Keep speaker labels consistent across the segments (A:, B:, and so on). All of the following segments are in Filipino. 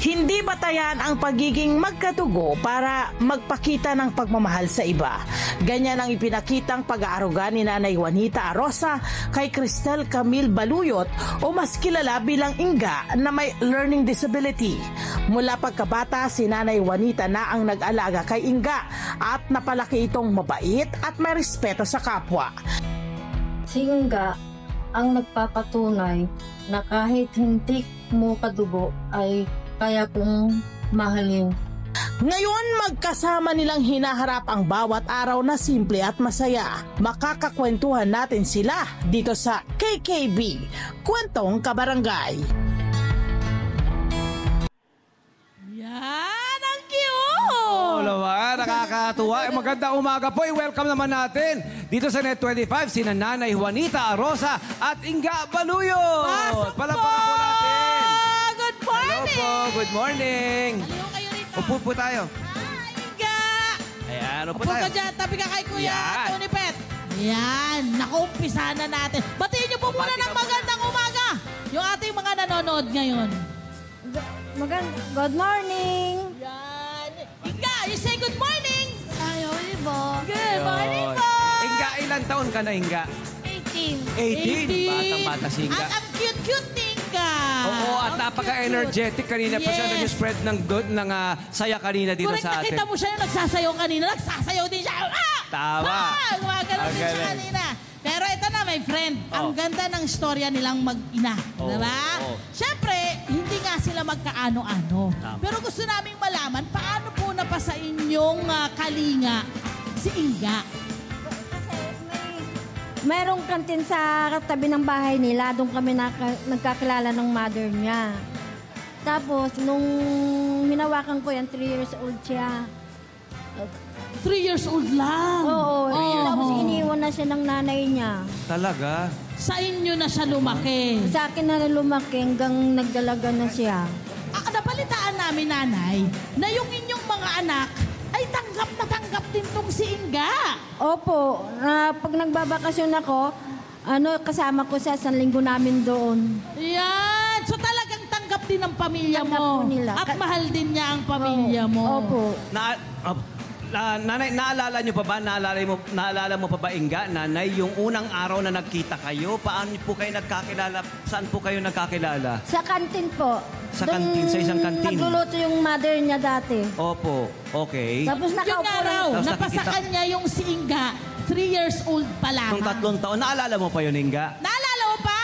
A: Hindi batayan ang pagiging magkatugo para magpakita ng pagmamahal sa iba. Ganyan ang ipinakitang pag-aaruga ni Nanay Juanita Arosa kay Cristel Camille Baluyot o mas kilala bilang Inga na may learning disability. Mula pagkabata, si Nanay Juanita na ang nag-alaga kay Inga at napalaki itong mabait at may respeto sa kapwa.
B: Si Inga ang nagpapatunay na kahit hindi mo kadugo ay kaya kong mahalin.
A: Ngayon, magkasama nilang hinaharap ang bawat araw na simple at masaya. Makakakwentuhan natin sila dito sa KKB, Kwentong Kabarangay.
C: Yan, ang cute!
D: Oo naman, nakakatuwa. Magandang umaga po. Welcome naman natin dito sa Net25, sina Nanay Juanita Arosa at Inga Baluyot.
C: Pasok po!
D: Palapakan po natin.
C: Good morning!
D: Hello po, good morning.
C: Halika kayo rito.
D: Upo po tayo.
C: Hi, Inga!
D: Ayan, upo
C: Upo
D: tayo.
C: ka dyan, tabi ka kay Kuya
D: Yan.
C: Tony Pet. Yan, naku, umpisa na natin. Batiin niyo po muna
D: Bati ka
C: ng magandang umaga yung ating mga nanonood ngayon.
B: Good morning!
C: Yan. Inga, you say good morning!
B: Ayaw, Ibo.
C: Good morning
D: Yun.
C: po!
D: Inga, ilang taon ka na, Inga?
B: 18.
D: 18. Batang-bata si Inga.
C: At ang cute-cute ni Inga.
D: Oo, at napaka-energetic. Kanina pa siya
C: Yes.
D: nag-spread ng good, ng saya kanina dito
C: Correct,
D: sa atin.
C: nakita mo siya yung nagsasayaw kanina. Nagsasayaw din siya. Ah!
D: Tama.
C: Ah! Gumagalaw
D: Ang
C: din siya
D: galing.
C: kanina. Pero ito na, my friend. Ang
D: Oh.
C: ganda ng storya nilang mag-ina.
D: Oh,
C: Diba?
D: oh.
C: Siyempre, hindi nga sila magkaano-ano.
D: Tama.
C: Pero gusto naming malaman, paano po na pa sa inyong kalinga si Inga?
B: Mayroong kantin sa tabi ng bahay nila. Doon kami nagkakilala ng mother niya. Tapos, nung hinawakan ko yan, 3 years old siya.
C: 3 years old lang.
B: Oo.
C: Oh.
B: Tapos, iniwan na siya ng nanay niya.
D: Talaga?
C: Sa inyo na siya lumaki.
B: Sa akin na lumaki hanggang nagdalaga na siya.
C: Nabalitaan namin, nanay, na yung inyong mga anak ay tanggap na tanggap din tong si Inga.
B: Opo. Pag nagbabakasyon ako, kasama ko sa 1 linggo namin doon.
C: Yan. So talagang tanggap din ng pamilya
B: Tanggap
C: mo.
B: po nila.
C: At mahal din niya ang pamilya mo.
B: Opo.
D: Nanay, naalala niyo pa ba? Naalala mo pa ba, Inga, Nanay, yung unang araw na nagkita kayo? Paano po kayo nagkakilala? Saan po kayo nagkakilala?
B: Sa kantin po.
D: Sa kantin, sa isang kantin?
B: Nagluluto yung mother niya dati.
D: Opo, okay.
B: Tapos
C: Yung
B: nakaupo
C: araw,
B: lang.
D: Tapos
C: napasakan niya yung si Inga, 3 years old pa
D: Nung
C: lamang.
D: 3 taon, naalala mo pa yun, Inga?
C: Naalala mo pa?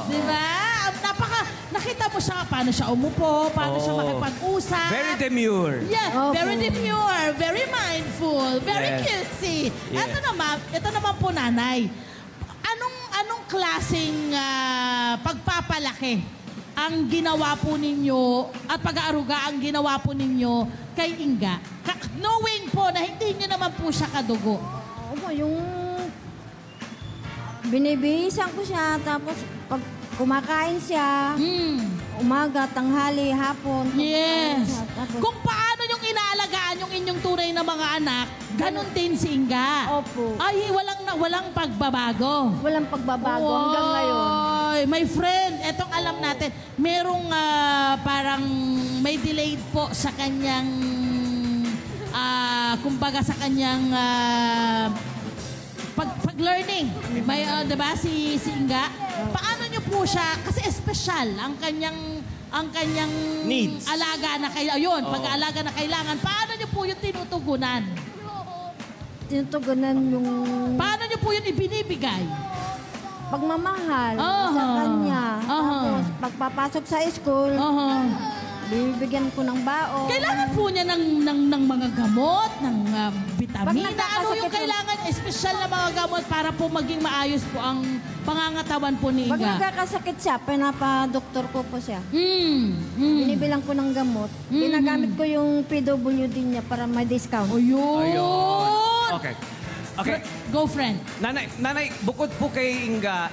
C: Di ba? Nakita mo siya, paano siya umupo, paano siya
D: Oo.
C: makipag-usap.
D: Very demure.
C: Yeah,
B: Opo.
C: very demure, very mindful, very
D: Yes.
C: cutesy.
D: Yes.
C: Ito naman po, nanay. Anong klaseng pagpapalaki ang ginawa po ninyo at pag-aaruga ang ginawa po ninyo kay Inga? Knowing po na hindi niyo naman po siya kadugo.
B: Opo, yung binibihisan ko siya, tapos pag kumakain siya, umaga, tanghali, hapon.
C: Yes.
B: Tapos,
C: Kung paano yung inaalagaan yung inyong tunay na mga anak, ganun din si Inga.
B: Opo.
C: Ay, walang pagbabago.
B: Walang pagbabago hanggang ngayon.
C: Ay, my friend, etong alam natin, merong parang may delayed po sa kanyang, kumbaga sa kanyang pag-learning. May, diba, si Inga? Paano nyo po siya, kasi espesyal ang kanyang
D: Needs.
C: alaga na kailangan. Ayun, pag-aalaga na kailangan. Paano nyo po yung tinutugunan?
B: Tinutugunan yung
C: Paano nyo po yun ibinibigay?
B: pagmamahal
C: Aha.
B: sa kanya.
C: Aha.
B: Tapos, pagpapasok sa school, bibigyan ko ng baon.
C: Kailangan po niya ng mga gamot, ng
B: Pag
C: vitamina. Ano
B: nagkakasakit
C: yung kailangan, espesyal na mga gamot para po maging maayos po ang pangangatawan po ni
B: Pag
C: Inga?
B: nagkakasakit siya, pinapa-doktor ko po siya.
C: Binibilang.
B: Binibilang ko ng gamot. Ginagamit ko yung PWD niya para may discount.
C: Ayun!
D: Okay. Okay.
C: Go, friend.
D: Nanay, bukod po kay Inga,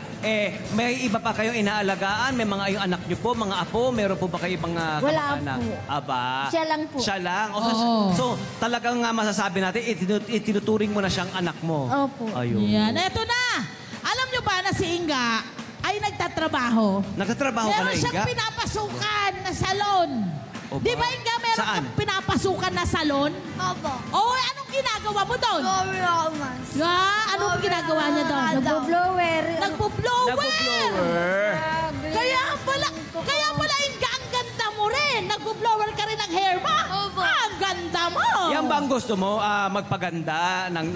D: may iba pa kayong inaalagaan? May mga yung anak niyo po, mga apo? Meron po ba kayo ibang
B: Wala
D: kamag-anak?
B: po.
D: Aba.
B: Siya lang po.
D: Siya lang?
C: Oo.
D: So, talagang masasabi natin, itinuturing mo na siyang anak mo?
B: Opo.
D: Ayun.
C: Yan. Eto na! Alam nyo ba na si Inga ay ay nagtatrabaho,
D: Nagtatrabaho ka na,
C: meron siyang
D: Inga?
C: pinapasukan na salon.
D: O
C: Di
D: ba?
C: ba, Inga, meron
D: Saan?
C: kang pinapasukan na salon?
E: Opo.
C: Oo, anong ginagawa mo doon?
E: Glory Romans.
C: Anong ginagawa niya doon?
B: Nagbo-blower.
C: Nagpo-blower!
D: Nagpo-blower.
C: Kaya pala, Inga, ang ganda mo rin. Nagpo-blower ka rin ng hair mo.
E: Opo.
C: Ang ganda mo.
D: Yan ba ang gusto mo? Magpaganda ng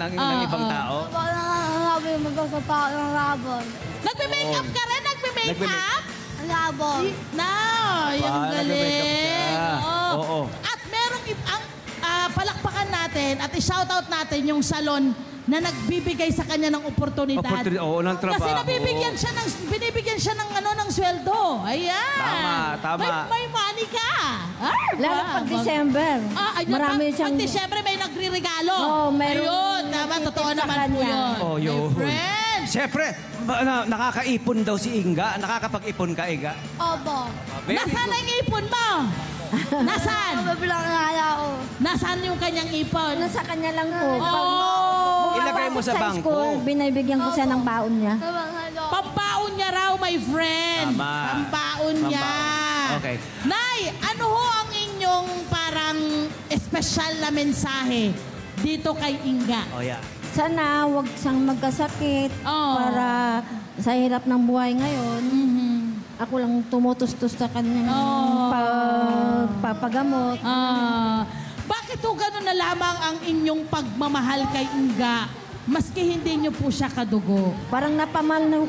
D: ibang tao?
E: Opo, nakakasabi magkakapa ng rabon.
C: Nagme-makeup ka rin? Nagme-makeup?
E: Ang rabon.
C: No, yung
D: nagme-makeup
C: galing.
D: siya. Oo.
C: At merong palakpakan natin at i-shoutout natin yung salon na nagbibigay sa kanya ng oportunidad.
D: Oo, ng trabaho.
C: Kasi binibigyan siya ng sweldo. Ayan.
D: Tama.
C: May money ka.
B: Lalo pag December. Marami siyang...
C: Pag Disyembre may nagre-regalo.
B: Oo, meron
C: Ayun, tama.
B: itip
C: Totoo
B: sa
C: naman po
B: kanya.
C: yun.
D: Oh,
C: My
D: yun.
C: friend.
D: Siyempre, nakakaipon daw si Inga. Nakakapag-ipon ka, Inga?
E: Opo.
D: Very
C: Nasaan
D: good.
C: ang ipon mo? Nasaan?
E: Mabilang na ako.
C: Nasaan yung kanyang ipon?
B: Nasa kanya lang po.
C: Oh!
D: Ilagay mo sa bangko.
B: School, binibigyan ko siya ng baon niya.
C: Pambaon niya raw, my friend.
D: Tama.
C: Pambaon niya.
D: Okay.
C: Nay, ano ho ang inyong parang espesyal na mensahe dito kay Inga?
D: Oh, yeah.
B: Sana wag siyang magkasakit
C: Oo.
B: para sa hirap ng buhay ngayon. Ako lang tumutustos sa kanyang pagpapagamot.
C: Bakit ho gano'n na lamang ang inyong pagmamahal kay Inga maski hindi niyo po siya kadugo?
B: Parang napamahal na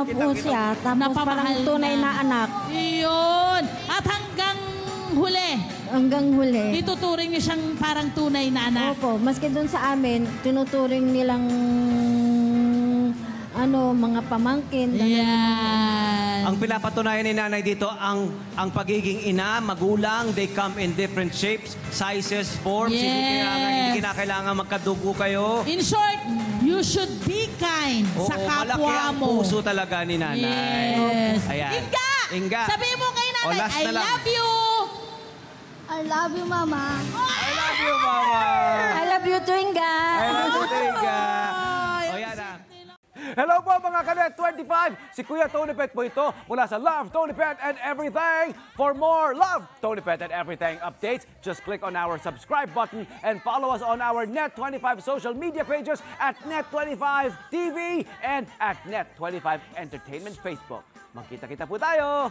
B: po siya. Tapos
C: Napamahal
B: parang tunay
C: na.
B: na anak.
C: Iyon. At hanggang huli,
B: Hanggang huli.
C: ituturing niyo siyang parang tunay na anak.
B: Opo, maski doon sa amin, tinuturing nilang mga pamangkin.
C: Yan.
D: Ang pinapatunayan ni nanay dito, ang pagiging ina, magulang, they come in different shapes, sizes, forms. Hindi kinakailangan magkadugo kayo.
C: In short, you should be kind sa
D: malaki
C: kapwa
D: ang
C: mo.
D: puso talaga ni nanay.
C: Yes.
D: Ayan.
C: Inga! Sabihin mo kay nanay,
D: last
C: I
D: na lang.
C: love you!
E: I love you, Mama.
D: I love you, Mama.
B: I love you, Twinga.
D: I love you, Tinga. O yan na. Hello po mga Kanet 25! Si Kuya Tony Pet po ito mula sa Love, Tony Pet and Everything. For more Love, Tony Pet and Everything updates, just click on our subscribe button and follow us on our Net25 social media pages at Net25 TV and at Net25 Entertainment Facebook. Magkita-kita po tayo!